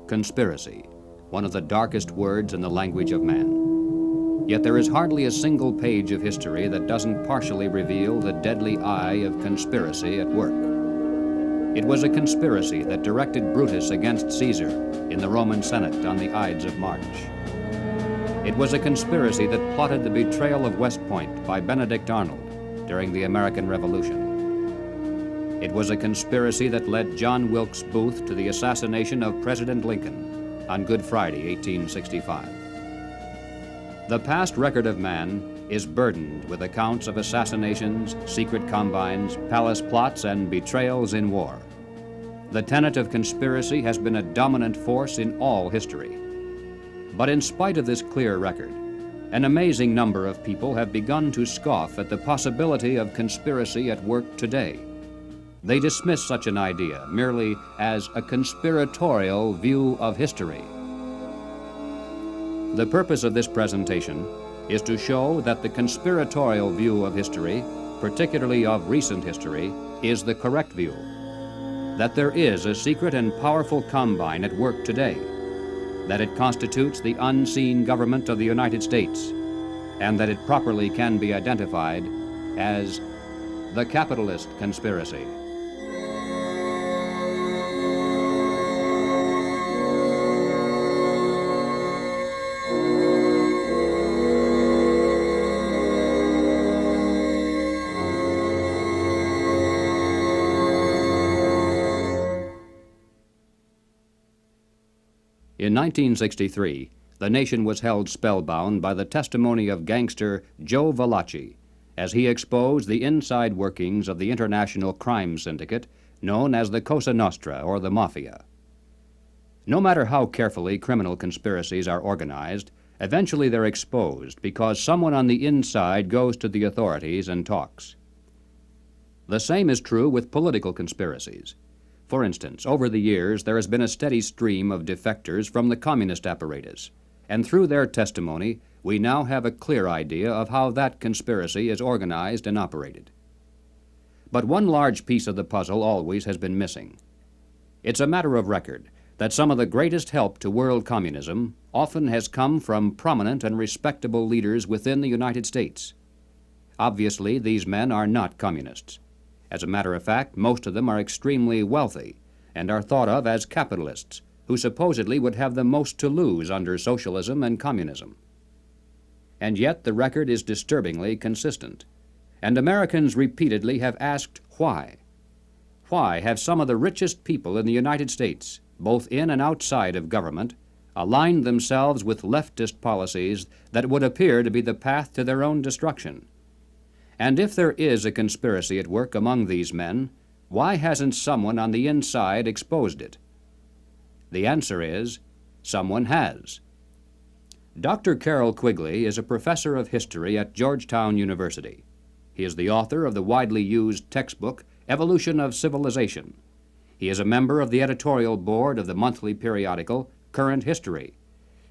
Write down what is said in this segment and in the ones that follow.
Conspiracy, one of the darkest words in the language of man. Yet there is hardly a single page of history that doesn't partially reveal the deadly eye of conspiracy at work. It was a conspiracy that directed Brutus against Caesar in the Roman Senate on the Ides of March. It was a conspiracy that plotted the betrayal of West Point by Benedict Arnold during the American Revolution. It was a conspiracy that led John Wilkes Booth to the assassination of President Lincoln on Good Friday, 1865. The past record of man is burdened with accounts of assassinations, secret combines, palace plots, and betrayals in war. The tenet of conspiracy has been a dominant force in all history. But in spite of this clear record, an amazing number of people have begun to scoff at the possibility of conspiracy at work today. They dismiss such an idea merely as a conspiratorial view of history. The purpose of this presentation is to show that the conspiratorial view of history, particularly of recent history, is the correct view. That there is a secret and powerful combine at work today, that it constitutes the unseen government of the United States, and that it properly can be identified as the capitalist conspiracy. In 1963, the nation was held spellbound by the testimony of gangster Joe Valachi as he exposed the inside workings of the international crime syndicate known as the Cosa Nostra, or the Mafia. No matter how carefully criminal conspiracies are organized, eventually they're exposed because someone on the inside goes to the authorities and talks. The same is true with political conspiracies. For instance, over the years, there has been a steady stream of defectors from the communist apparatus, and through their testimony, we now have a clear idea of how that conspiracy is organized and operated. But one large piece of the puzzle always has been missing. It's a matter of record that some of the greatest help to world communism often has come from prominent and respectable leaders within the United States. Obviously, these men are not communists. As a matter of fact, most of them are extremely wealthy and are thought of as capitalists who supposedly would have the most to lose under socialism and communism. And yet the record is disturbingly consistent, and Americans repeatedly have asked why. Why have some of the richest people in the United States, both in and outside of government, aligned themselves with leftist policies that would appear to be the path to their own destruction? And if there is a conspiracy at work among these men, why hasn't someone on the inside exposed it? The answer is, someone has. Dr. Carroll Quigley is a professor of history at Georgetown University. He is the author of the widely used textbook, Evolution of Civilization. He is a member of the editorial board of the monthly periodical, Current History.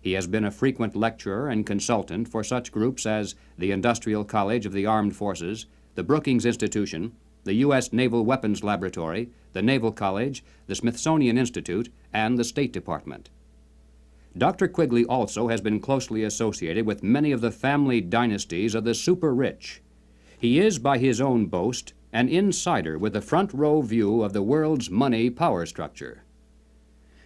He has been a frequent lecturer and consultant for such groups as the Industrial College of the Armed Forces, the Brookings Institution, the U.S. Naval Weapons Laboratory, the Naval College, the Smithsonian Institute, and the State Department. Dr. Quigley also has been closely associated with many of the family dynasties of the super-rich. He is, by his own boast, an insider with a front-row view of the world's money power structure.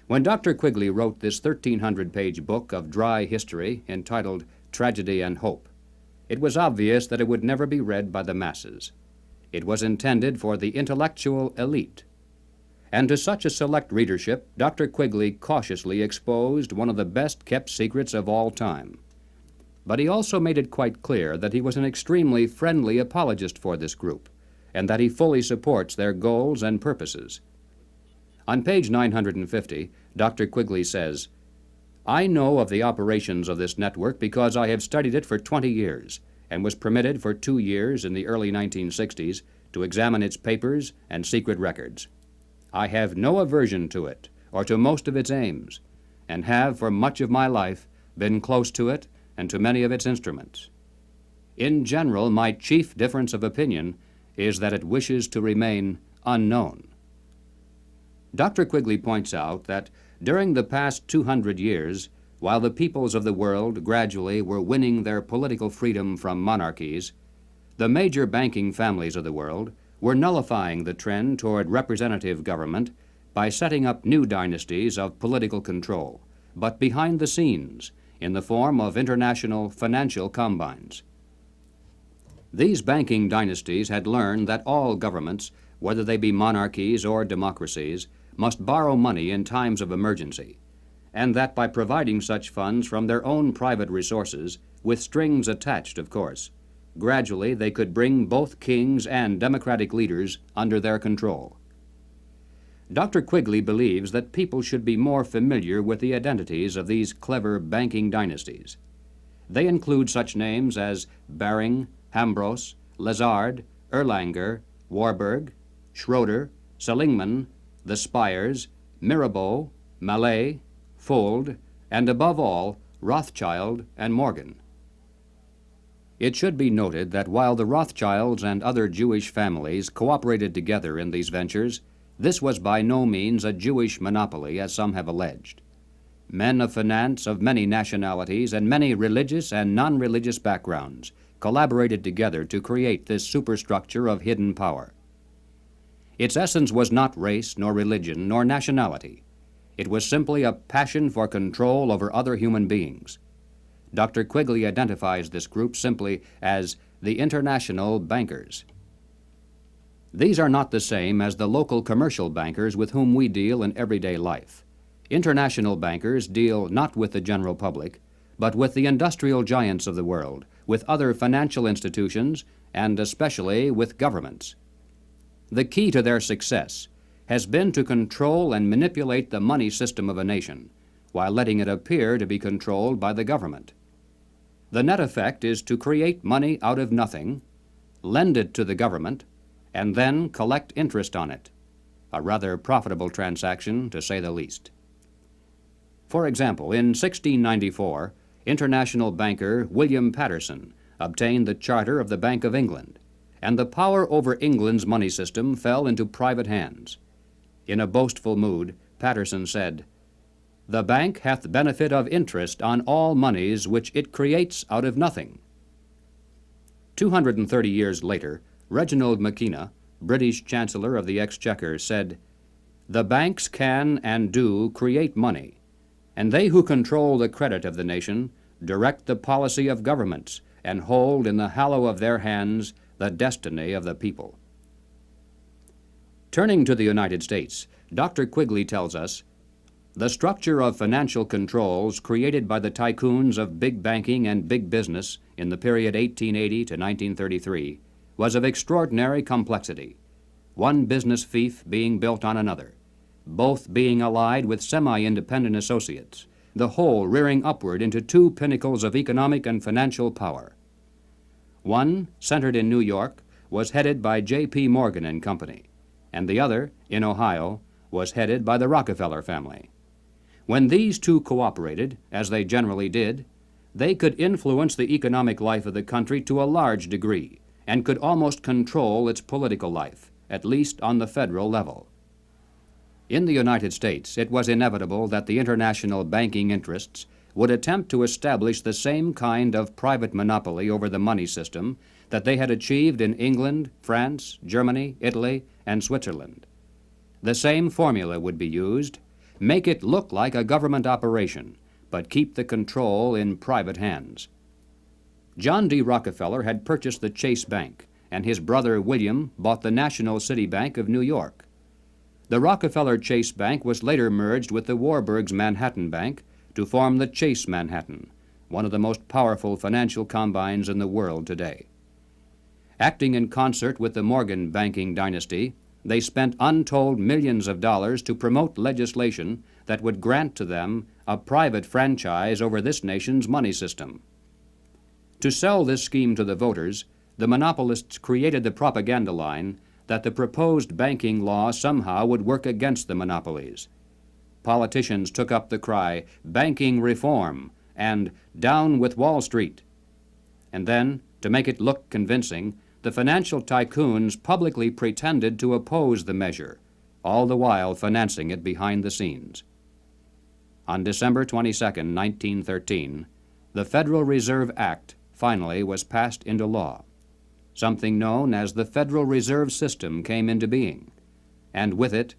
When Dr. Quigley wrote this 1,300-page book of dry history entitled Tragedy and Hope, it was obvious that it would never be read by the masses. It was intended for the intellectual elite. And to such a select readership, Dr. Quigley cautiously exposed one of the best-kept secrets of all time. But he also made it quite clear that he was an extremely friendly apologist for this group, and that he fully supports their goals and purposes. On page 950, Dr. Quigley says, "I know of the operations of this network because I have studied it for 20 years and was permitted for 2 years in the early 1960s to examine its papers and secret records. I have no aversion to it or to most of its aims, and have for much of my life been close to it and to many of its instruments. In general, my chief difference of opinion is that it wishes to remain unknown." Dr. Quigley points out that During the past 200 years, while the peoples of the world gradually were winning their political freedom from monarchies, the major banking families of the world were nullifying the trend toward representative government by setting up new dynasties of political control, but behind the scenes, in the form of international financial combines. These banking dynasties had learned that all governments, whether they be monarchies or democracies, must borrow money in times of emergency, and that by providing such funds from their own private resources, with strings attached, of course, gradually they could bring both kings and democratic leaders under their control. Dr. Quigley believes that people should be more familiar with the identities of these clever banking dynasties. They include such names as Baring, Hambros, Lazard, Erlanger, Warburg, Schroeder, Seligman, the Spires, Mirabeau, Mallet, Fuld, and above all, Rothschild and Morgan. It should be noted that while the Rothschilds and other Jewish families cooperated together in these ventures, this was by no means a Jewish monopoly, as some have alleged. Men of finance of many nationalities and many religious and non-religious backgrounds collaborated together to create this superstructure of hidden power. Its essence was not race, nor religion, nor nationality. It was simply a passion for control over other human beings. Dr. Quigley identifies this group simply as the international bankers. These are not the same as the local commercial bankers with whom we deal in everyday life. International bankers deal not with the general public, but with the industrial giants of the world, with other financial institutions, and especially with governments. The key to their success has been to control and manipulate the money system of a nation, while letting it appear to be controlled by the government. The net effect is to create money out of nothing, lend it to the government, and then collect interest on it, a rather profitable transaction, to say the least. For example, in 1694, international banker William Paterson obtained the charter of the Bank of England, and the power over England's money system fell into private hands. In a boastful mood, Paterson said, "The bank hath benefit of interest on all moneys which it creates out of nothing." 230 years later, Reginald Mackina, British Chancellor of the Exchequer, said, "The banks can and do create money, and they who control the credit of the nation direct the policy of governments and hold in the hollow of their hands the destiny of the people." Turning to the United States, Dr. Quigley tells us, "The structure of financial controls created by the tycoons of big banking and big business in the period 1880 to 1933 was of extraordinary complexity, one business fief being built on another, both being allied with semi-independent associates, the whole rearing upward into two pinnacles of economic and financial power. One, centered in New York, was headed by J.P. Morgan and Company, and the other, in Ohio, was headed by the Rockefeller family. When these two cooperated, as they generally did, they could influence the economic life of the country to a large degree and could almost control its political life, at least on the federal level. In the United States, it was inevitable that the international banking interests would attempt to establish the same kind of private monopoly over the money system that they had achieved in England, France, Germany, Italy, and Switzerland. The same formula would be used: make it look like a government operation, but keep the control in private hands. John D. Rockefeller had purchased the Chase Bank, and his brother William bought the National City Bank of New York. The Rockefeller Chase Bank was later merged with the Warburg's Manhattan Bank to form the Chase Manhattan, one of the most powerful financial combines in the world today. Acting in concert with the Morgan banking dynasty, they spent untold millions of dollars to promote legislation that would grant to them a private franchise over this nation's money system. To sell this scheme to the voters, the monopolists created the propaganda line that the proposed banking law somehow would work against the monopolies. Politicians took up the cry, "Banking reform," and "Down with Wall Street." And then, to make it look convincing, the financial tycoons publicly pretended to oppose the measure, all the while financing it behind the scenes. On December 22, 1913, the Federal Reserve Act finally was passed into law. Something known as the Federal Reserve System came into being, and with it,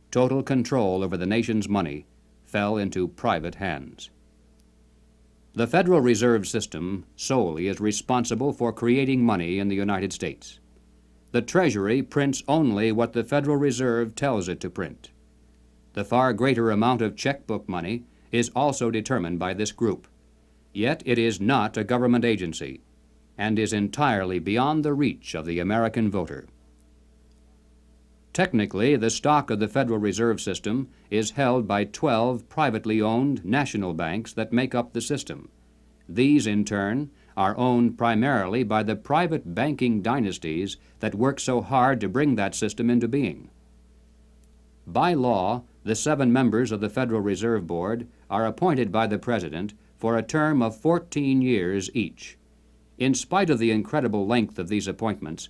total control over the nation's money fell into private hands. The Federal Reserve System solely is responsible for creating money in the United States. The Treasury prints only what the Federal Reserve tells it to print. The far greater amount of checkbook money is also determined by this group. Yet it is not a government agency and is entirely beyond the reach of the American voter. Technically, the stock of the Federal Reserve System is held by 12 privately owned national banks that make up the system. These, in turn, are owned primarily by the private banking dynasties that work so hard to bring that system into being. By law, the 7 members of the Federal Reserve Board are appointed by the President for a term of 14 years each. In spite of the incredible length of these appointments,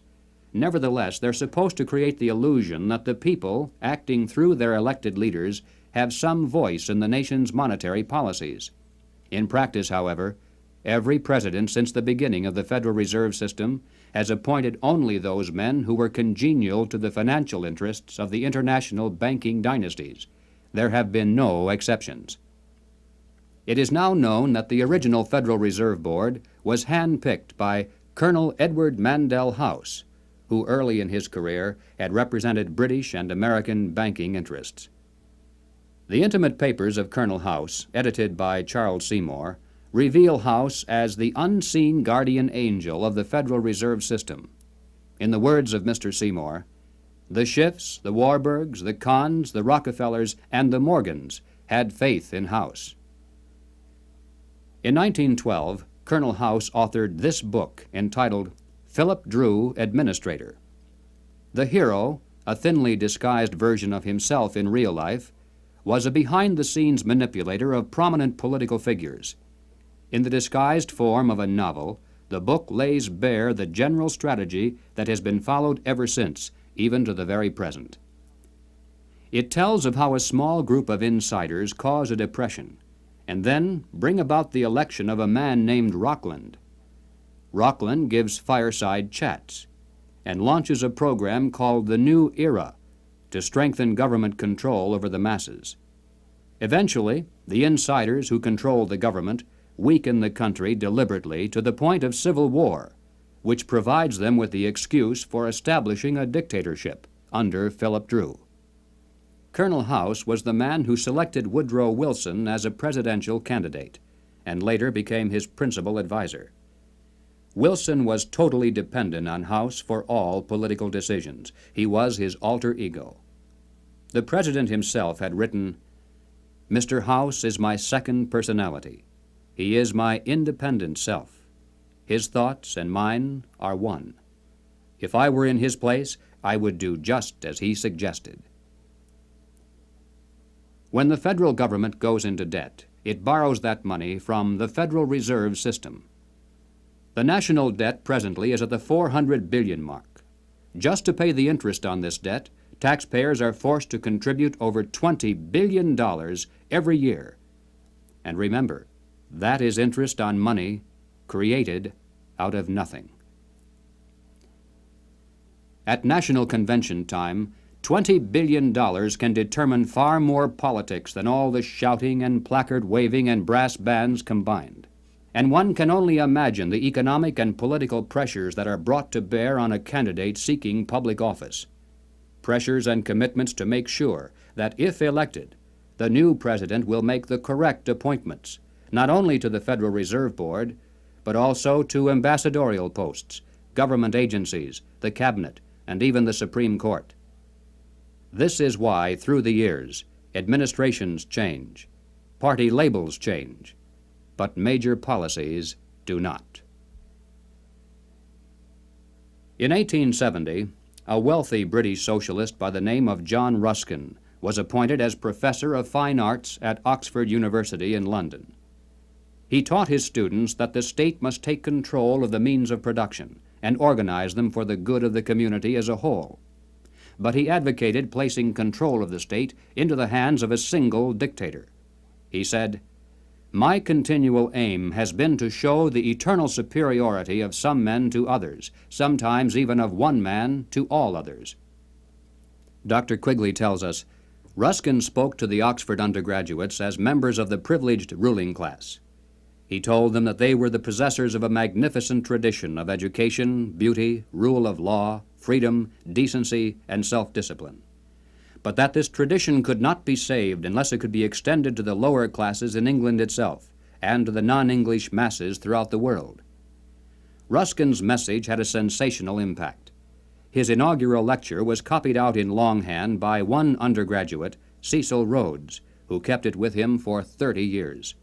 nevertheless, they're supposed to create the illusion that the people, acting through their elected leaders, have some voice in the nation's monetary policies. In practice, however, every president since the beginning of the Federal Reserve System has appointed only those men who were congenial to the financial interests of the international banking dynasties. There have been no exceptions. It is now known that the original Federal Reserve Board was handpicked by Colonel Edward Mandell House, who early in his career had represented British and American banking interests. The intimate papers of Colonel House, edited by Charles Seymour, reveal House as the unseen guardian angel of the Federal Reserve System. In the words of Mr. Seymour, "The Schiffs, the Warburgs, the Kahns, the Rockefellers, and the Morgans had faith in House." In 1912, Colonel House authored this book entitled Philip Drew, Administrator. The hero, a thinly disguised version of himself in real life, was a behind-the-scenes manipulator of prominent political figures. In the disguised form of a novel, the book lays bare the general strategy that has been followed ever since, even to the very present. It tells of how a small group of insiders cause a depression and then bring about the election of a man named Rockland. Rockland gives fireside chats and launches a program called the New Era to strengthen government control over the masses. Eventually, the insiders who control the government weaken the country deliberately to the point of civil war, which provides them with the excuse for establishing a dictatorship under Philip Drew. Colonel House was the man who selected Woodrow Wilson as a presidential candidate and later became his principal advisor. Wilson was totally dependent on House for all political decisions. He was his alter ego. The president himself had written, "Mr. House is my second personality. He is my independent self. His thoughts and mine are one. If I were in his place, I would do just as he suggested." When the federal government goes into debt, it borrows that money from the Federal Reserve System. The national debt presently is at the 400 billion mark. Just to pay the interest on this debt, taxpayers are forced to contribute over $20 billion every year. And remember, that is interest on money created out of nothing. At National Convention time, $20 billion can determine far more politics than all the shouting and placard waving and brass bands combined. And one can only imagine the economic and political pressures that are brought to bear on a candidate seeking public office. Pressures and commitments to make sure that, if elected, the new president will make the correct appointments, not only to the Federal Reserve Board, but also to ambassadorial posts, government agencies, the cabinet, and even the Supreme Court. This is why, through the years, administrations change, party labels change, but major policies do not. In 1870, a wealthy British socialist by the name of John Ruskin was appointed as Professor of Fine Arts at Oxford University in London. He taught his students that the state must take control of the means of production and organize them for the good of the community as a whole. But he advocated placing control of the state into the hands of a single dictator. He said, "My continual aim has been to show the eternal superiority of some men to others, sometimes even of one man to all others." Dr. Quigley tells us, Ruskin spoke to the Oxford undergraduates as members of the privileged ruling class. He told them that they were the possessors of a magnificent tradition of education, beauty, rule of law, freedom, decency, and self-discipline, but that this tradition could not be saved unless it could be extended to the lower classes in England itself and to the non-English masses throughout the world. Ruskin's message had a sensational impact. His inaugural lecture was copied out in longhand by one undergraduate, Cecil Rhodes, who kept it with him for 30 years.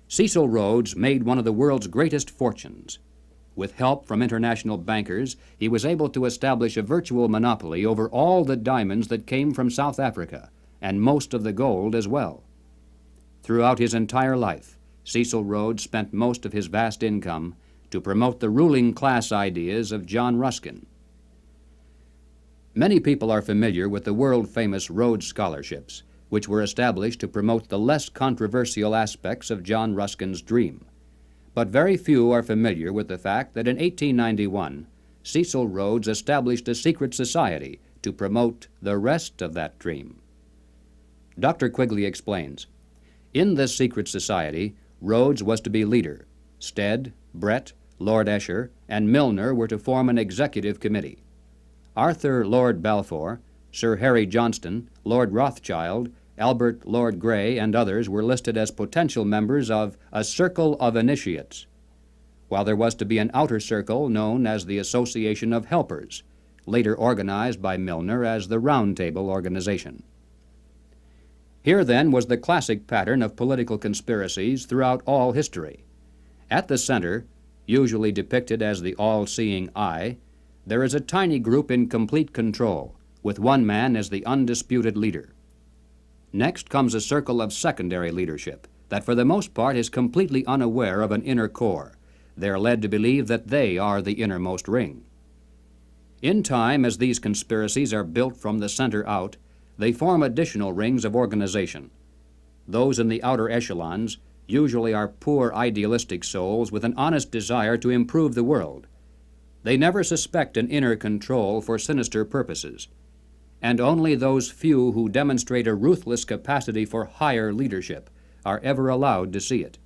Cecil Rhodes made one of the world's greatest fortunes. With help from international bankers, he was able to establish a virtual monopoly over all the diamonds that came from South Africa, and most of the gold as well. Throughout his entire life, Cecil Rhodes spent most of his vast income to promote the ruling class ideas of John Ruskin. Many people are familiar with the world-famous Rhodes Scholarships, which were established to promote the less controversial aspects of John Ruskin's dream. But very few are familiar with the fact that in 1891, Cecil Rhodes established a secret society to promote the rest of that dream. Dr. Quigley explains, in this secret society, Rhodes was to be leader. Stead, Brett, Lord Esher, and Milner were to form an executive committee. Arthur Lord Balfour, Sir Harry Johnston, Lord Rothschild, Albert Lord Grey, and others were listed as potential members of a circle of initiates, while there was to be an outer circle known as the Association of Helpers, later organized by Milner as the Round Table Organization. Here, then, was the classic pattern of political conspiracies throughout all history. At the center, usually depicted as the all-seeing eye, there is a tiny group in complete control, with one man as the undisputed leader. Next comes a circle of secondary leadership that for the most part is completely unaware of an inner core. They're led to believe that they are the innermost ring. In time, as these conspiracies are built from the center out, they form additional rings of organization. Those in the outer echelons usually are poor idealistic souls with an honest desire to improve the world. They never suspect an inner control for sinister purposes, and only those few who demonstrate a ruthless capacity for higher leadership are ever allowed to see it.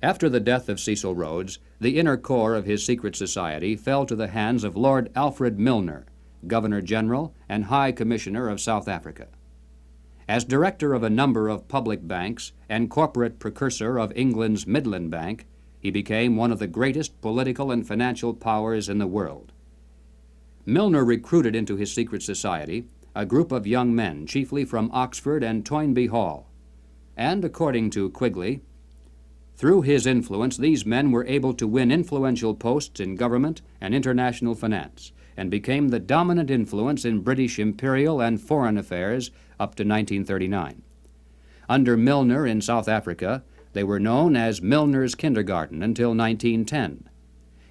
After the death of Cecil Rhodes, the inner core of his secret society fell to the hands of Lord Alfred Milner, Governor-General and High Commissioner of South Africa. As director of a number of public banks and corporate precursor of England's Midland Bank, he became one of the greatest political and financial powers in the world. Milner recruited into his secret society a group of young men, chiefly from Oxford and Toynbee Hall. And according to Quigley, through his influence, these men were able to win influential posts in government and international finance, and became the dominant influence in British imperial and foreign affairs up to 1939. Under Milner in South Africa, they were known as Milner's Kindergarten until 1910.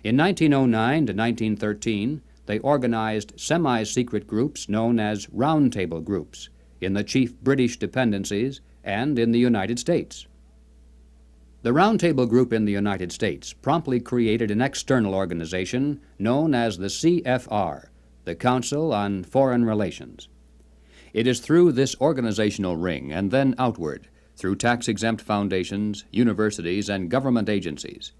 In 1909 to 1913, they organized semi-secret groups known as Round Table groups in the chief British dependencies and in the United States. The Round Table group in the United States promptly created an external organization known as the CFR, the Council on Foreign Relations. It is through this organizational ring and then outward, through tax-exempt foundations, universities, and government agencies,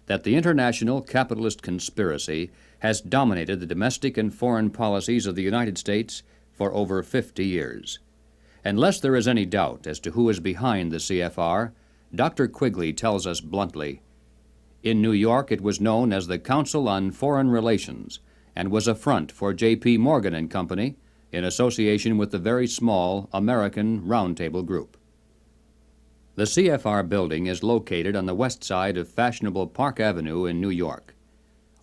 that the international capitalist conspiracy has dominated the domestic and foreign policies of the United States for over 50 years. Unless there is any doubt as to who is behind the CFR, Dr. Quigley tells us bluntly, in New York it was known as the Council on Foreign Relations and was a front for J.P. Morgan and Company in association with the very small American Round Table Group. The CFR building is located on the west side of fashionable Park Avenue in New York.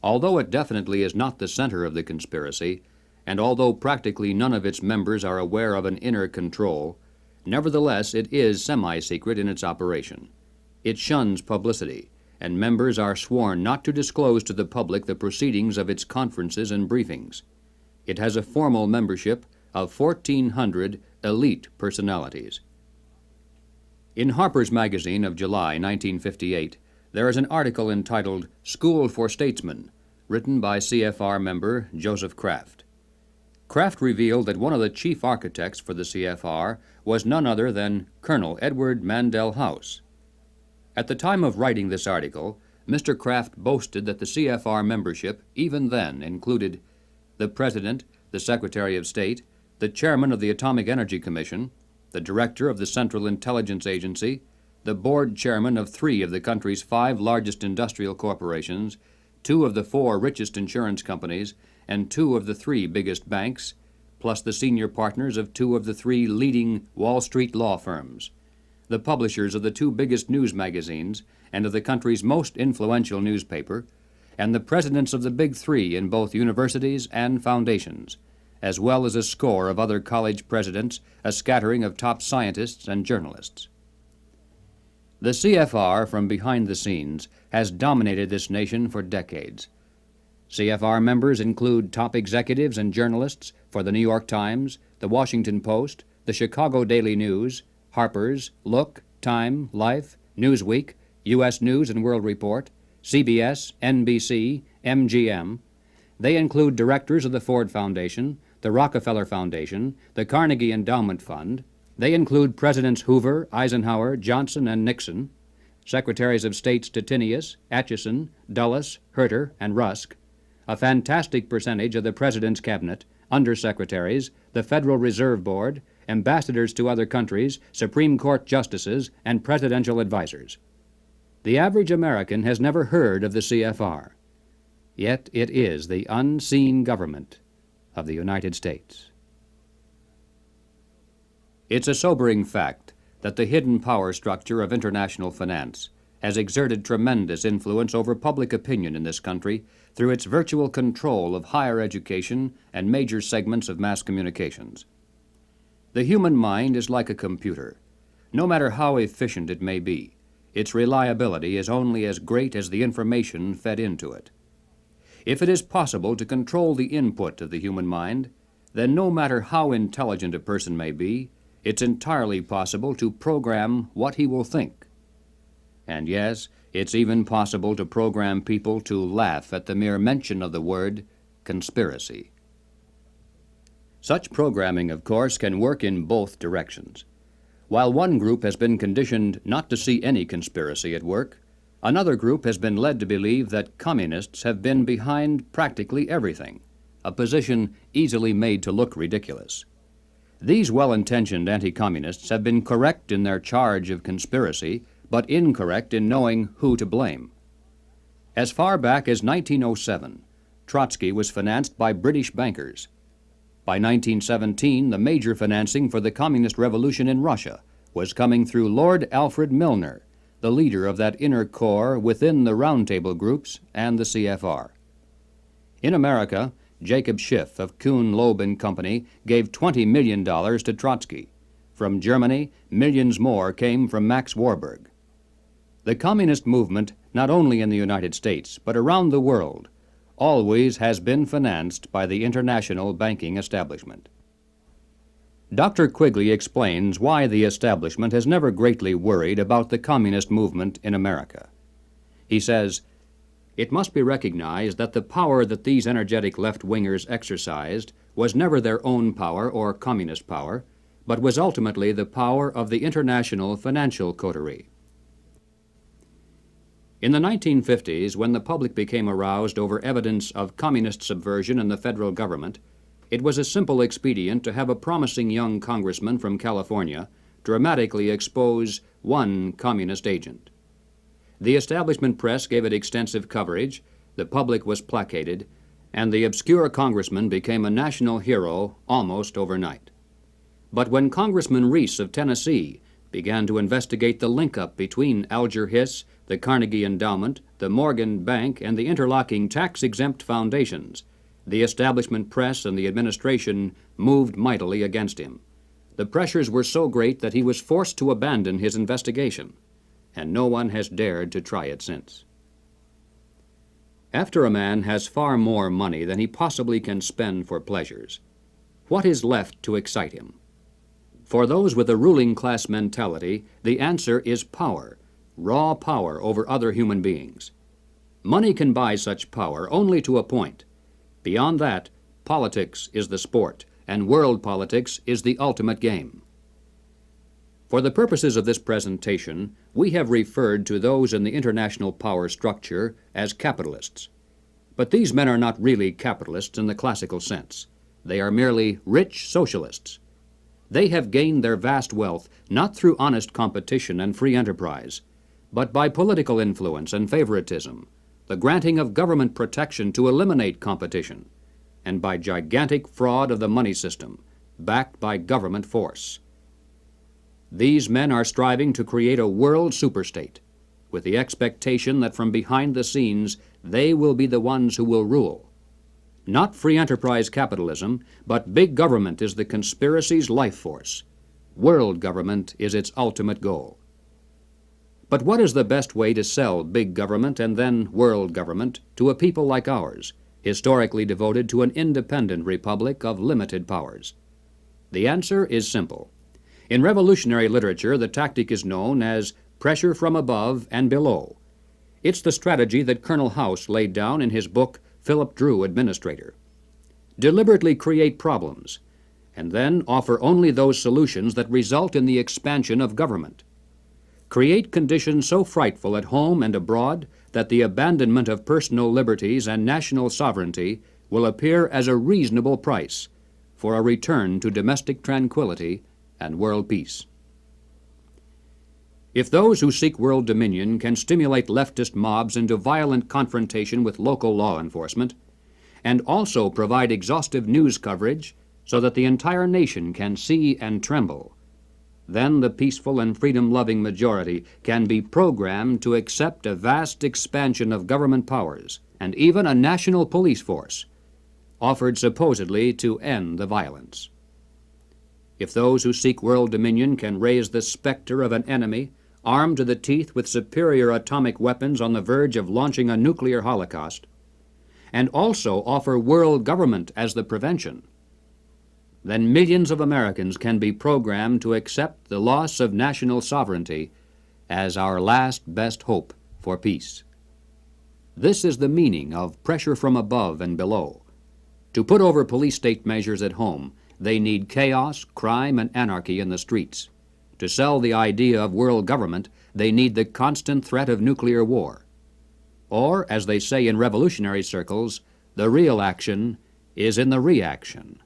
Although it definitely is not the center of the conspiracy, and although practically none of its members are aware of an inner control, nevertheless it is semi-secret in its operation. It shuns publicity, and members are sworn not to disclose to the public the proceedings of its conferences and briefings. It has a formal membership of 1,400 elite personalities. In Harper's Magazine of July 1958, there is an article entitled School for Statesmen, written by CFR member Joseph Kraft. Kraft revealed that one of the chief architects for the CFR was none other than Colonel Edward Mandell House. At the time of writing this article, Mr. Kraft boasted that the CFR membership even then included the President, the Secretary of State, the Chairman of the Atomic Energy Commission, the Director of the Central Intelligence Agency, the Board Chairman of 3 of the country's 5 largest industrial corporations, 2 of the 4 richest insurance companies, and 2 of the 3 biggest banks, plus the senior partners of 2 of the 3 leading Wall Street law firms, the publishers of the 2 biggest news magazines and of the country's most influential newspaper, and the presidents of the Big 3 in both universities and foundations, as well as a score of other college presidents, a scattering of top scientists and journalists. The CFR, from behind the scenes, has dominated this nation for decades. CFR members include top executives and journalists for the New York Times, the Washington Post, the Chicago Daily News, Harper's, Look, Time, Life, Newsweek, U.S. News and World Report, CBS, NBC, MGM. They include directors of the Ford Foundation, the Rockefeller Foundation, the Carnegie Endowment Fund. They include Presidents Hoover, Eisenhower, Johnson, and Nixon, Secretaries of State Stettinius, Atchison, Dulles, Herter, and Rusk, a fantastic percentage of the President's cabinet, undersecretaries, the Federal Reserve Board, ambassadors to other countries, Supreme Court justices, and presidential advisors. The average American has never heard of the CFR, yet it is the unseen government of the United States. It's a sobering fact that the hidden power structure of international finance has exerted tremendous influence over public opinion in this country through its virtual control of higher education and major segments of mass communications. The human mind is like a computer. No matter how efficient it may be, its reliability is only as great as the information fed into it. If it is possible to control the input of the human mind, then no matter how intelligent a person may be, it's entirely possible to program what he will think. And yes, it's even possible to program people to laugh at the mere mention of the word conspiracy. Such programming, of course, can work in both directions. While one group has been conditioned not to see any conspiracy at work, another group has been led to believe that communists have been behind practically everything, a position easily made to look ridiculous. These well-intentioned anti-communists have been correct in their charge of conspiracy, but incorrect in knowing who to blame. As far back as 1907, Trotsky was financed by British bankers. By 1917, the major financing for the communist revolution in Russia was coming through Lord Alfred Milner, the leader of that inner core within the Round Table groups and the CFR. In America, Jacob Schiff of Kuhn, Loeb and Company gave $20 million to Trotsky. From Germany, millions more came from Max Warburg. The communist movement, not only in the United States, but around the world, always has been financed by the international banking establishment. Dr. Quigley explains why the establishment has never greatly worried about the communist movement in America. He says, "It must be recognized that the power that these energetic left-wingers exercised was never their own power or communist power, but was ultimately the power of the international financial coterie." In the 1950s, when the public became aroused over evidence of communist subversion in the federal government, it was a simple expedient to have a promising young congressman from California dramatically expose one communist agent. The establishment press gave it extensive coverage, the public was placated, and the obscure congressman became a national hero almost overnight. But when Congressman Reese of Tennessee began to investigate the link-up between Alger Hiss, the Carnegie Endowment, the Morgan Bank, and the interlocking tax-exempt foundations, the establishment press and the administration moved mightily against him. The pressures were so great that he was forced to abandon his investigation, and no one has dared to try it since. After a man has far more money than he possibly can spend for pleasures, what is left to excite him? For those with a ruling class mentality, the answer is power, raw power over other human beings. Money can buy such power only to a point. Beyond that, politics is the sport, and world politics is the ultimate game. For the purposes of this presentation, we have referred to those in the international power structure as capitalists. But these men are not really capitalists in the classical sense. They are merely rich socialists. They have gained their vast wealth not through honest competition and free enterprise, but by political influence and favoritism, the granting of government protection to eliminate competition, and by gigantic fraud of the money system, backed by government force. These men are striving to create a world superstate, with the expectation that from behind the scenes they will be the ones who will rule. Not free enterprise capitalism, but big government is the conspiracy's life force. World government is its ultimate goal. But what is the best way to sell big government and then world government to a people like ours, historically devoted to an independent republic of limited powers? The answer is simple. In revolutionary literature, the tactic is known as pressure from above and below. It's the strategy that Colonel House laid down in his book, Philip Drew, Administrator. Deliberately create problems, and then offer only those solutions that result in the expansion of government. Create conditions so frightful at home and abroad that the abandonment of personal liberties and national sovereignty will appear as a reasonable price for a return to domestic tranquility and world peace. If those who seek world dominion can stimulate leftist mobs into violent confrontation with local law enforcement, and also provide exhaustive news coverage so that the entire nation can see and tremble, then the peaceful and freedom-loving majority can be programmed to accept a vast expansion of government powers and even a national police force, offered supposedly to end the violence. If those who seek world dominion can raise the specter of an enemy armed to the teeth with superior atomic weapons on the verge of launching a nuclear holocaust, and also offer world government as the prevention, then millions of Americans can be programmed to accept the loss of national sovereignty as our last best hope for peace. This is the meaning of pressure from above and below. To put over police-state measures at home, they need chaos, crime, and anarchy in the streets. To sell the idea of world government, they need the constant threat of nuclear war. Or, as they say in revolutionary circles, the real action is in the reaction.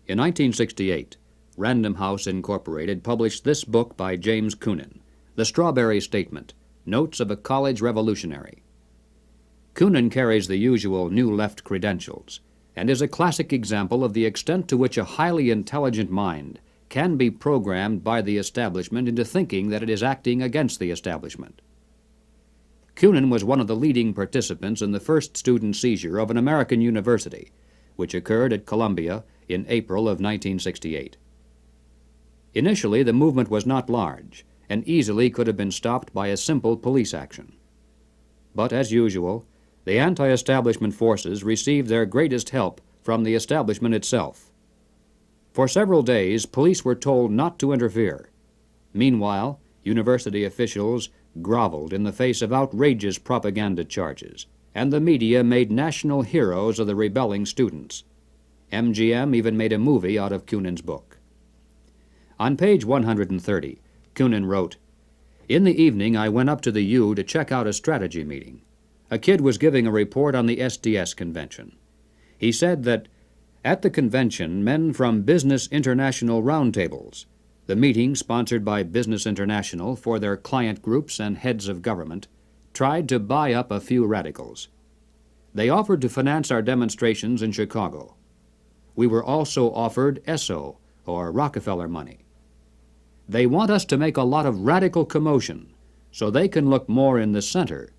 In 1968, Random House Incorporated published this book by James Coonan, The Strawberry Statement, Notes of a College Revolutionary. Coonan carries the usual New Left credentials and is a classic example of the extent to which a highly intelligent mind can be programmed by the establishment into thinking that it is acting against the establishment. Coonan was one of the leading participants in the first student seizure of an American university, which occurred at Columbia in April of 1968. Initially, the movement was not large and easily could have been stopped by a simple police action. But as usual, the anti-establishment forces received their greatest help from the establishment itself. For several days, police were told not to interfere. Meanwhile, university officials groveled in the face of outrageous propaganda charges, and the media made national heroes of the rebelling students. MGM even made a movie out of Coonan's book. On page 130, Coonan wrote, "In the evening, I went up to the U to check out a strategy meeting. A kid was giving a report on the SDS convention. He said that at the convention, men from Business International roundtables, the meeting sponsored by Business International for their client groups and heads of government, tried to buy up a few radicals. They offered to finance our demonstrations in Chicago. We were also offered ESSO, or Rockefeller money. They want us to make a lot of radical commotion so they can look more in the center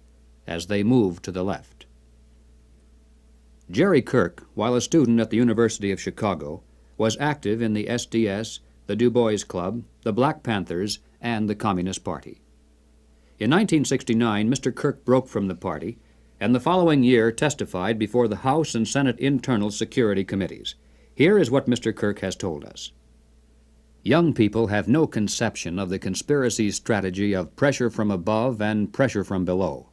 as they move to the left." Jerry Kirk, while a student at the University of Chicago, was active in the SDS, the Du Bois Club, the Black Panthers, and the Communist Party. In 1969, Mr. Kirk broke from the party, and the following year testified before the House and Senate Internal Security Committees. Here is what Mr. Kirk has told us. Young people have no conception of the conspiracy's strategy of pressure from above and pressure from below.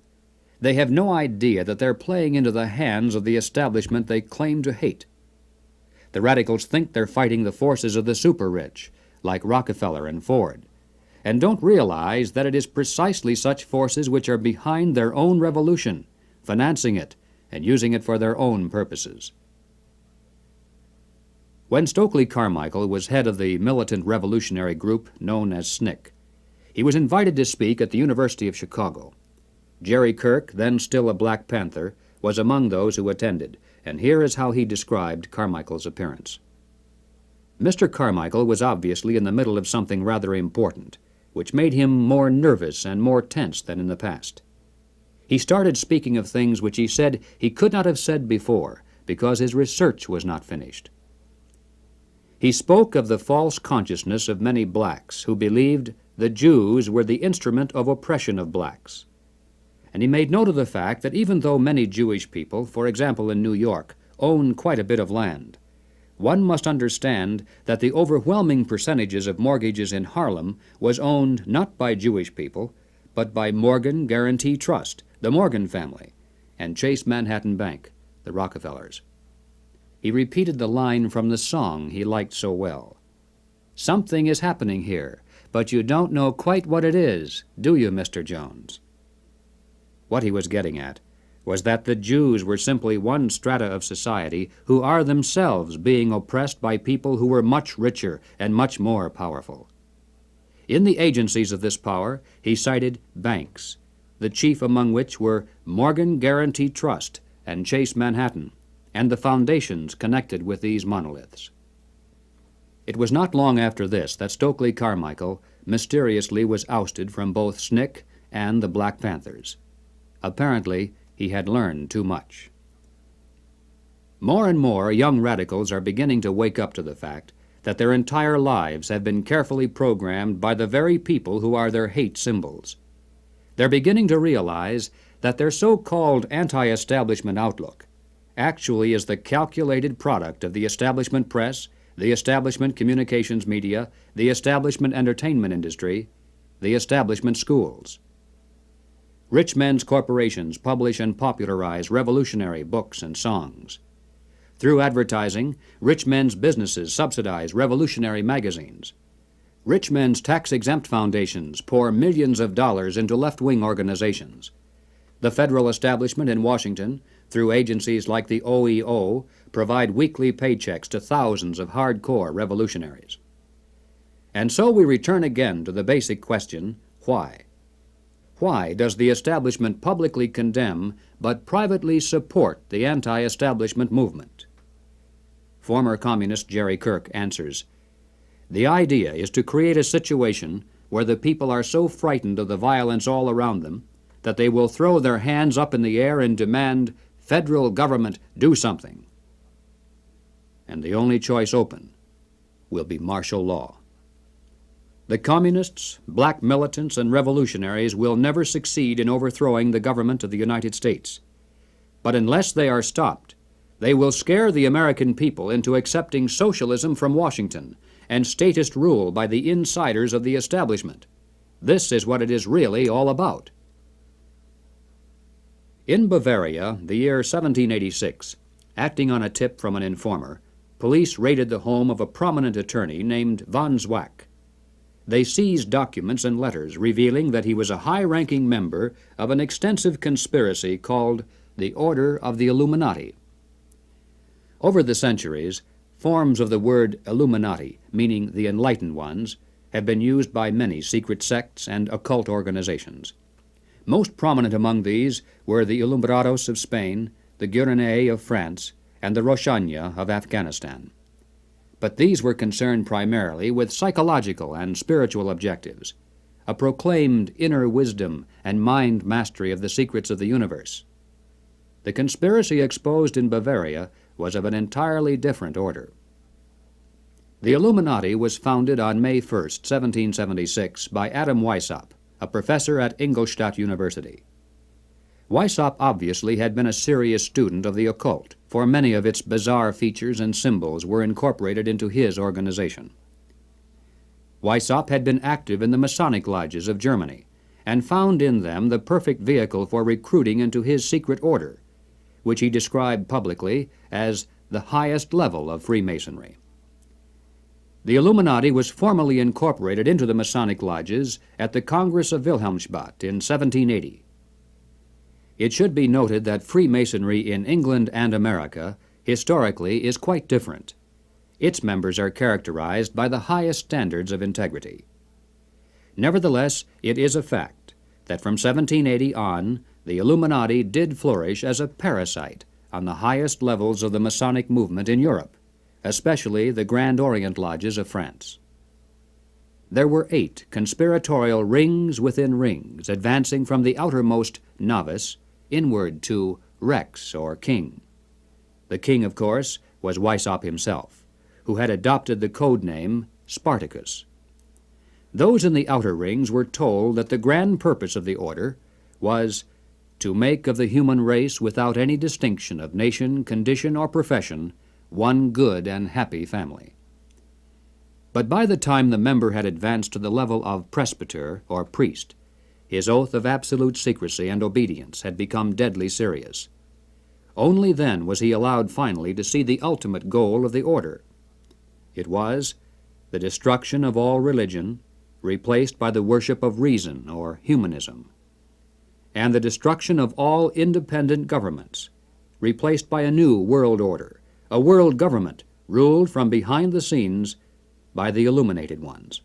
They have no idea that they're playing into the hands of the establishment they claim to hate. The radicals think they're fighting the forces of the super-rich, like Rockefeller and Ford, and don't realize that it is precisely such forces which are behind their own revolution, financing it and using it for their own purposes. When Stokely Carmichael was head of the militant revolutionary group known as SNCC, he was invited to speak at the University of Chicago. Jerry Kirk, then still a Black Panther, was among those who attended, and here is how he described Carmichael's appearance. Mr. Carmichael was obviously in the middle of something rather important, which made him more nervous and more tense than in the past. He started speaking of things which he said he could not have said before because his research was not finished. He spoke of the false consciousness of many blacks who believed the Jews were the instrument of oppression of blacks. And he made note of the fact that even though many Jewish people, for example in New York, own quite a bit of land, one must understand that the overwhelming percentages of mortgages in Harlem was owned not by Jewish people, but by Morgan Guaranty Trust, the Morgan family, and Chase Manhattan Bank, the Rockefellers. He repeated the line from the song he liked so well. "Something is happening here, but you don't know quite what it is, do you, Mr. Jones?" What he was getting at was that the Jews were simply one strata of society who are themselves being oppressed by people who were much richer and much more powerful. In the agencies of this power, he cited banks, the chief among which were Morgan Guaranty Trust and Chase Manhattan, and the foundations connected with these monoliths. It was not long after this that Stokely Carmichael mysteriously was ousted from both SNCC and the Black Panthers. Apparently, he had learned too much. More and more young radicals are beginning to wake up to the fact that their entire lives have been carefully programmed by the very people who are their hate symbols. They're beginning to realize that their so-called anti-establishment outlook actually is the calculated product of the establishment press, the establishment communications media, the establishment entertainment industry, the establishment schools. Rich men's corporations publish and popularize revolutionary books and songs. Through advertising, rich men's businesses subsidize revolutionary magazines. Rich men's tax-exempt foundations pour millions of dollars into left-wing organizations. The federal establishment in Washington, through agencies like the OEO, provide weekly paychecks to thousands of hardcore revolutionaries. And so we return again to the basic question, why? Why does the establishment publicly condemn but privately support the anti-establishment movement? Former communist Jerry Kirk answers, "The idea is to create a situation where the people are so frightened of the violence all around them that they will throw their hands up in the air and demand, 'Federal government, do something.' And the only choice open will be martial law. The communists, black militants, and revolutionaries will never succeed in overthrowing the government of the United States. But unless they are stopped, they will scare the American people into accepting socialism from Washington and statist rule by the insiders of the establishment. This is what it is really all about." In Bavaria, the year 1786, acting on a tip from an informer, police raided the home of a prominent attorney named von Zwack. They seized documents and letters revealing that he was a high-ranking member of an extensive conspiracy called the Order of the Illuminati. Over the centuries, forms of the word Illuminati, meaning the enlightened ones, have been used by many secret sects and occult organizations. Most prominent among these were the Alumbrados of Spain, the Gueronnais of France, and the Roshania of Afghanistan. But these were concerned primarily with psychological and spiritual objectives, a proclaimed inner wisdom and mind mastery of the secrets of the universe. The conspiracy exposed in Bavaria was of an entirely different order. The Illuminati was founded on May 1, 1776, by Adam Weishaupt, a professor at Ingolstadt University. Weishaupt obviously had been a serious student of the occult, for many of its bizarre features and symbols were incorporated into his organization. Weishaupt had been active in the Masonic lodges of Germany and found in them the perfect vehicle for recruiting into his secret order, which he described publicly as the highest level of Freemasonry. The Illuminati was formally incorporated into the Masonic lodges at the Congress of Wilhelmsbad in 1780. It should be noted that Freemasonry in England and America historically is quite different. Its members are characterized by the highest standards of integrity. Nevertheless, it is a fact that from 1780 on, the Illuminati did flourish as a parasite on the highest levels of the Masonic movement in Europe, especially the Grand Orient Lodges of France. There were 8 conspiratorial rings within rings, advancing from the outermost novice inward to Rex, or king. The king, of course, was Weishaupt himself, who had adopted the code name Spartacus. Those in the outer rings were told that the grand purpose of the order was to make of the human race, without any distinction of nation, condition, or profession, one good and happy family. But by the time the member had advanced to the level of presbyter, or priest, his oath of absolute secrecy and obedience had become deadly serious. Only then was he allowed finally to see the ultimate goal of the order. It was the destruction of all religion, replaced by the worship of reason, or humanism, and the destruction of all independent governments, replaced by a new world order, a world government ruled from behind the scenes by the illuminated ones.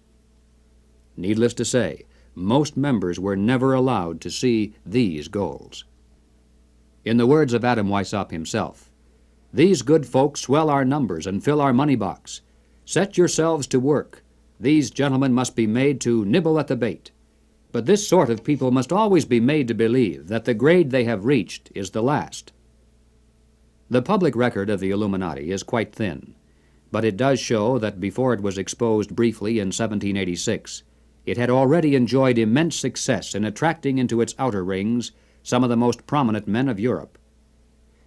Needless to say, most members were never allowed to see these goals. In the words of Adam Weishaupt himself, "These good folks swell our numbers and fill our money box. Set yourselves to work. These gentlemen must be made to nibble at the bait. But this sort of people must always be made to believe that the grade they have reached is the last." The public record of the Illuminati is quite thin, but it does show that before it was exposed briefly in 1786, it had already enjoyed immense success in attracting into its outer rings some of the most prominent men of Europe.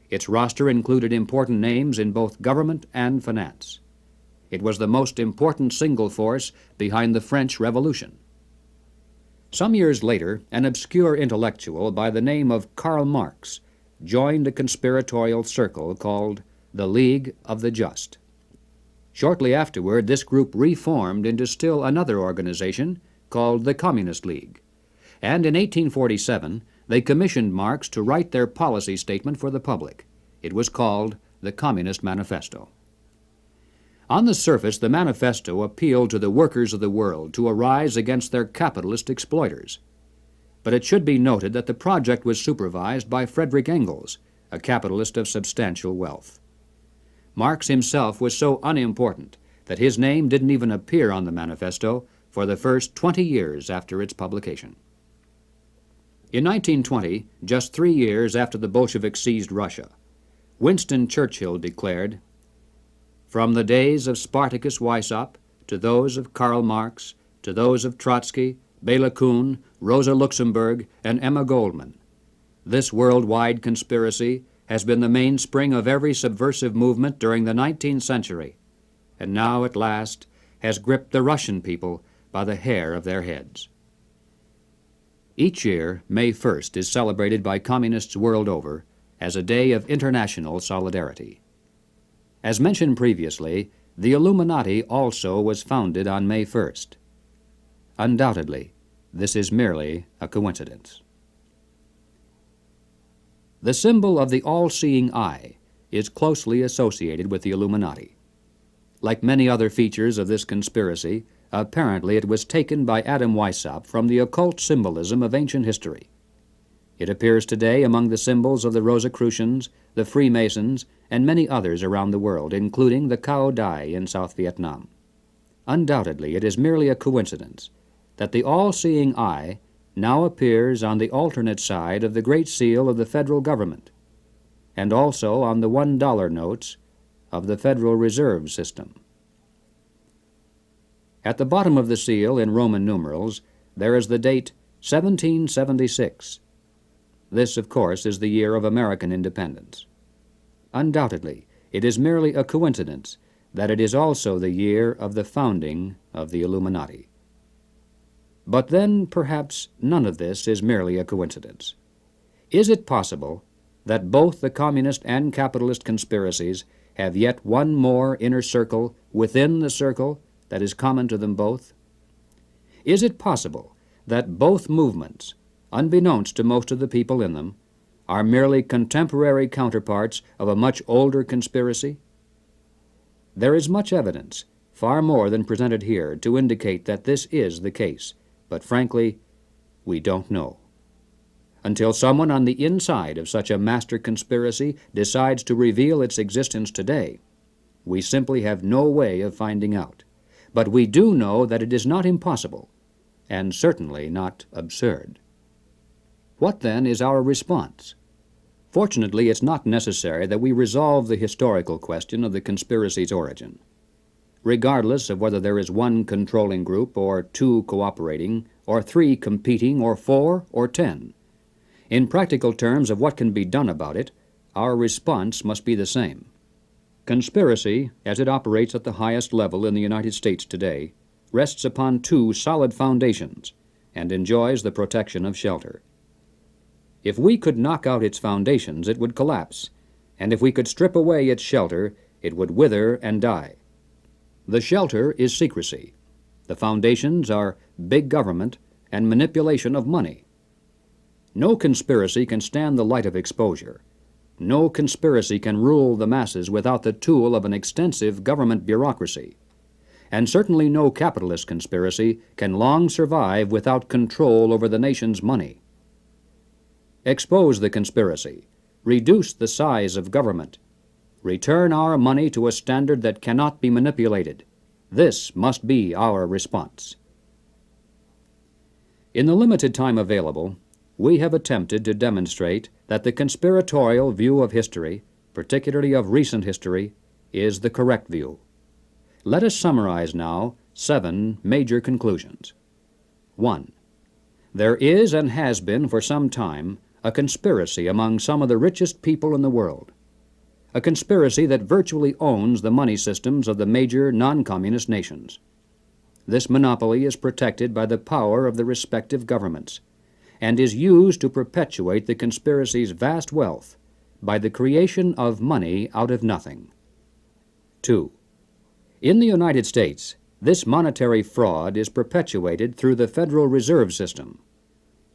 Its roster included important names in both government and finance. It was the most important single force behind the French Revolution. Some years later, an obscure intellectual by the name of Karl Marx joined a conspiratorial circle called the League of the Just. Shortly afterward, this group reformed into still another organization called the Communist League, and in 1847 they commissioned Marx to write their policy statement for the public. It was called the Communist Manifesto. On the surface, the manifesto appealed to the workers of the world to arise against their capitalist exploiters. But it should be noted that the project was supervised by Frederick Engels, a capitalist of substantial wealth. Marx himself was so unimportant that his name didn't even appear on the manifesto for the first 20 years after its publication. In 1920, just 3 years after the Bolsheviks seized Russia, Winston Churchill declared, "From the days of Spartacus Weishaupt to those of Karl Marx, to those of Trotsky, Bela Kun, Rosa Luxemburg, and Emma Goldman, this worldwide conspiracy has been the mainspring of every subversive movement during the 19th century, and now at last has gripped the Russian people by the hair of their heads." Each year, May 1st is celebrated by communists world over as a day of international solidarity. As mentioned previously, the Illuminati also was founded on May 1st. Undoubtedly, this is merely a coincidence. The symbol of the all-seeing eye is closely associated with the Illuminati. Like many other features of this conspiracy, apparently it was taken by Adam Weishaupt from the occult symbolism of ancient history. It appears today among the symbols of the Rosicrucians, the Freemasons, and many others around the world, including the Cao Dai in South Vietnam. Undoubtedly, it is merely a coincidence that the all-seeing eye now appears on the alternate side of the Great Seal of the federal government, and also on the $1 notes of the Federal Reserve System. At the bottom of the seal, in Roman numerals, there is the date 1776. This, of course, is the year of American independence. Undoubtedly, it is merely a coincidence that it is also the year of the founding of the Illuminati. But then, perhaps, none of this is merely a coincidence. Is it possible that both the communist and capitalist conspiracies have yet one more inner circle within the circle that is common to them both? Is it possible that both movements, unbeknownst to most of the people in them, are merely contemporary counterparts of a much older conspiracy? There is much evidence, far more than presented here, to indicate that this is the case, but frankly, we don't know. Until someone on the inside of such a master conspiracy decides to reveal its existence today, we simply have no way of finding out. But we do know that it is not impossible, and certainly not absurd. What then is our response? Fortunately, it's not necessary that we resolve the historical question of the conspiracy's origin. Regardless of whether there is one controlling group, or two cooperating, or three competing, or 4 or 10, in practical terms of what can be done about it, our response must be the same. Conspiracy, as it operates at the highest level in the United States today, rests upon two solid foundations and enjoys the protection of shelter. If we could knock out its foundations, it would collapse, and if we could strip away its shelter, it would wither and die. The shelter is secrecy. The foundations are big government and manipulation of money. No conspiracy can stand the light of exposure. No conspiracy can rule the masses without the tool of an extensive government bureaucracy. And certainly no capitalist conspiracy can long survive without control over the nation's money. Expose the conspiracy. Reduce the size of government. Return our money to a standard that cannot be manipulated. This must be our response. In the limited time available, we have attempted to demonstrate that the conspiratorial view of history, particularly of recent history, is the correct view. Let us summarize now 7 major conclusions. 1. There is and has been for some time a conspiracy among some of the richest people in the world, a conspiracy that virtually owns the money systems of the major non-communist nations. This monopoly is protected by the power of the respective governments, and is used to perpetuate the conspiracy's vast wealth by the creation of money out of nothing. 2. In the United States, this monetary fraud is perpetuated through the Federal Reserve System.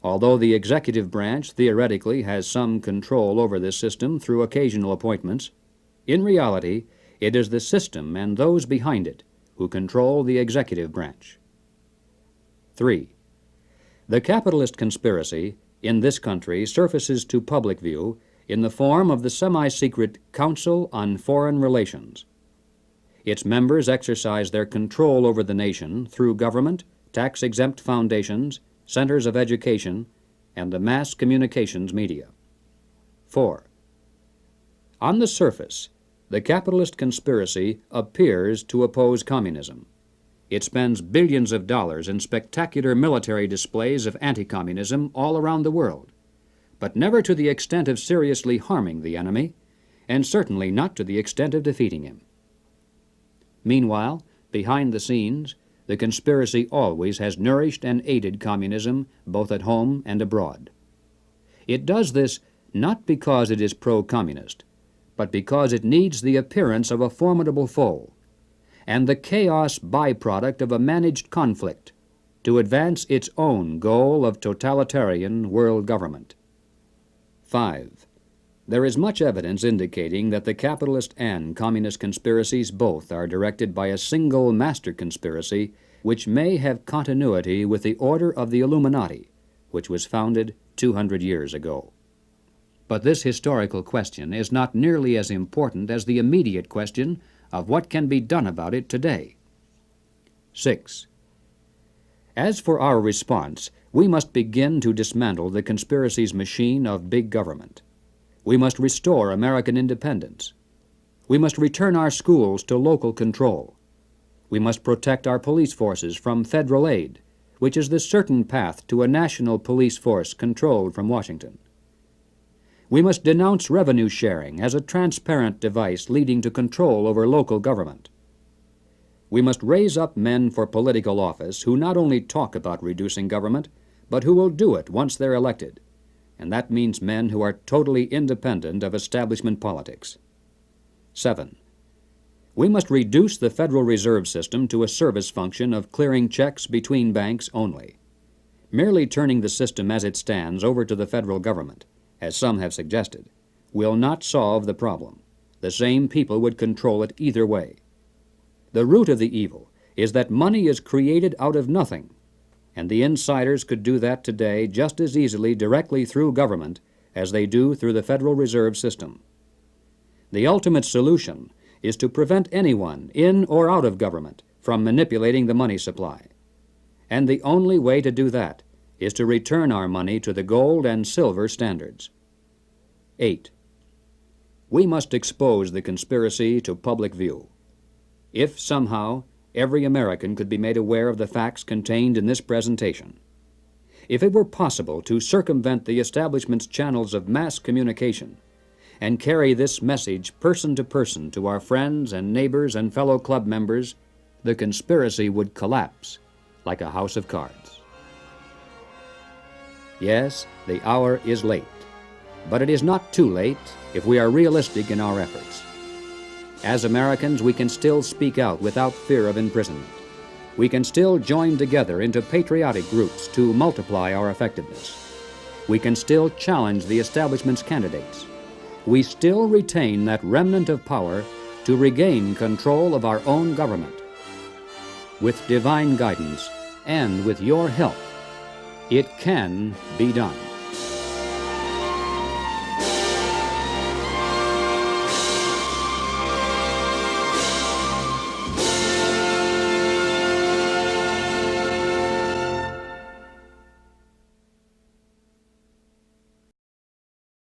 Although the executive branch theoretically has some control over this system through occasional appointments, in reality, it is the system and those behind it who control the executive branch. 3. The capitalist conspiracy in this country surfaces to public view in the form of the semi-secret Council on Foreign Relations. Its members exercise their control over the nation through government, tax-exempt foundations, centers of education, and the mass communications media. 4. On the surface, the capitalist conspiracy appears to oppose communism. It spends billions of dollars in spectacular military displays of anti-communism all around the world, but never to the extent of seriously harming the enemy, and certainly not to the extent of defeating him. Meanwhile, behind the scenes, the conspiracy always has nourished and aided communism both at home and abroad. It does this not because it is pro-communist, but because it needs the appearance of a formidable foe and the chaos byproduct of a managed conflict to advance its own goal of totalitarian world government. 5. There is much evidence indicating that the capitalist and communist conspiracies both are directed by a single master conspiracy which may have continuity with the order of the Illuminati, which was founded 200 years ago. But this historical question is not nearly as important as the immediate question of what can be done about it today. 6. As for our response, we must begin to dismantle the conspiracy's machine of big government. We must restore American independence. We must return our schools to local control. We must protect our police forces from federal aid, which is the certain path to a national police force controlled from Washington. We must denounce revenue sharing as a transparent device leading to control over local government. We must raise up men for political office who not only talk about reducing government, but who will do it once they're elected. And that means men who are totally independent of establishment politics. 7. We must reduce the Federal Reserve System to a service function of clearing checks between banks only. Merely turning the system as it stands over to the federal government, as some have suggested, will not solve the problem. The same people would control it either way. The root of the evil is that money is created out of nothing, and the insiders could do that today just as easily directly through government as they do through the Federal Reserve System. The ultimate solution is to prevent anyone, in or out of government, from manipulating the money supply. And the only way to do that is to return our money to the gold and silver standards. 8. We must expose the conspiracy to public view. If somehow every American could be made aware of the facts contained in this presentation, if it were possible to circumvent the establishment's channels of mass communication and carry this message person to our friends and neighbors and fellow club members, the conspiracy would collapse like a house of cards. Yes, the hour is late, but it is not too late if we are realistic in our efforts. As Americans, we can still speak out without fear of imprisonment. We can still join together into patriotic groups to multiply our effectiveness. We can still challenge the establishment's candidates. We still retain that remnant of power to regain control of our own government. With divine guidance and with your help, it can be done.